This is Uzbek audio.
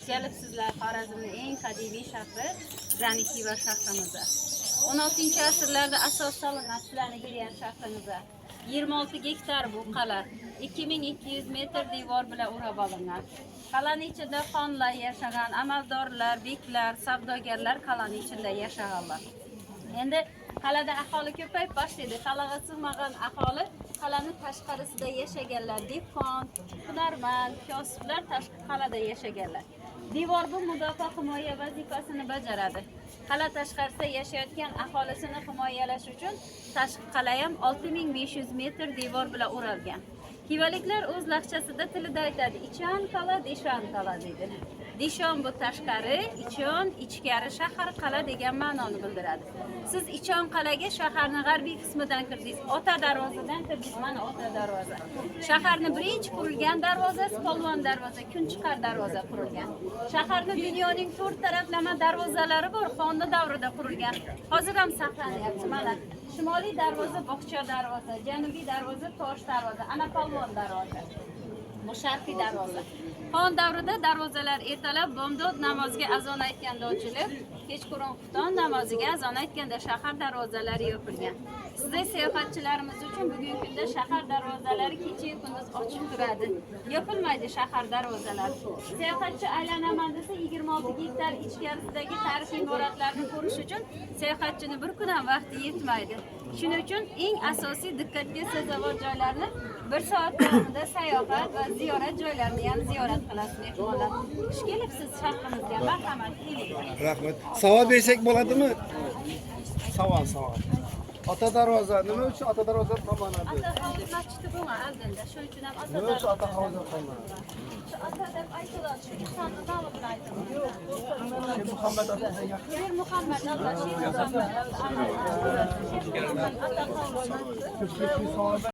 Kelibsizlar Xorazmning eng qadimiy shahri Zanikiva shahrimizda. 16-asrlarda asos solingan sizlarni kelgan shahrimizda. 26 gektar bu qala, 2200 metr devor bilan o'rab olingan. Qal'aning ichida xonlar yashagan, amaldorlar, beklar, savdogarlar qal'aning ichida yashaganlar. Endi qal'ada aholi ko'payib boshladi. Qal'aga sig'magan aholi qal'aning tashqarisida yashaganlar, dehqon, hunarmand, kasblar tashqi qal'ada yashaganlar. Devor bu mudofaa himoya vazifasini bajaradi. Qala tashqarisida yashayotgan aholisini himoyalash uchun tashqi qala ham 6500 metr devor bilan o'ralgan. Xivaliklar o'z laqchasida tilida aytadi: "Ichan qala, deshan qala" deydi. Deshon bu tashqari, ichon ichkari shahar qala degan ma'noni bildiradi. Siz Ichon qalaga shaharning g'arbiy qismidan kirdingiz, Ota darvozadan kirdingiz, mana Ota darvoza. Shaharning birinchi qurilgan darvozasi Polvon darvoza, Kunchiqar darvoza qurilgan. Shaharning dunyoning 4 taraflama darvozalari bor, Xonni davrida qurilgan. Hozir ham saqlanyapti. Mana Shimoliy darvoza Bog'cha darvoza, Janubiy darvoza Tosh darvoza, ana Polvon darvoza. Bu sharqiy darvoza. Xon davrida darvozalar ertalab bomdod namoziga azon aytganda ochilib, kechqurun xufton namoziga azon aytganda shahar darvozalari yopilgan. Sizlar sayohatchilarimiz uchun bugungi kunda shahar darvozalari kecha-yu kunduz ochiq turadi. Yopilmaydi shahar darvozalari. Sayohatchi aylanaman desa 26 gektar ichkarisidagi tarixiy imoratlarni ko'rish uchun sayohatchining bir kun ham vaqti yetmaydi. Shuning uchun eng asosiy diqqatga sazovor joylarni 1 soat davomida sayohat va ziyorat joylarini ham ziyorat qilasiz mehmonlar. Xush kelibsiz shahrimizga. Marhamat, keling. Rahmat. Savol bersak bo'ladimi? Savol. Ota darvoza nima uchun Ota darvoza qo'llanadi? Ota hovuz masjidi bo'lgan oldinda, shuning uchun ham Ota Nima uchun Ota hovuz qo'llanadi? Shu Ota deb aytiladi, shu insonni nomi bilan aytiladi. Sheyx Muhammad Ota degan. Sheyx Muhammad Ota, Sheyx Muhammad Ota hovuz.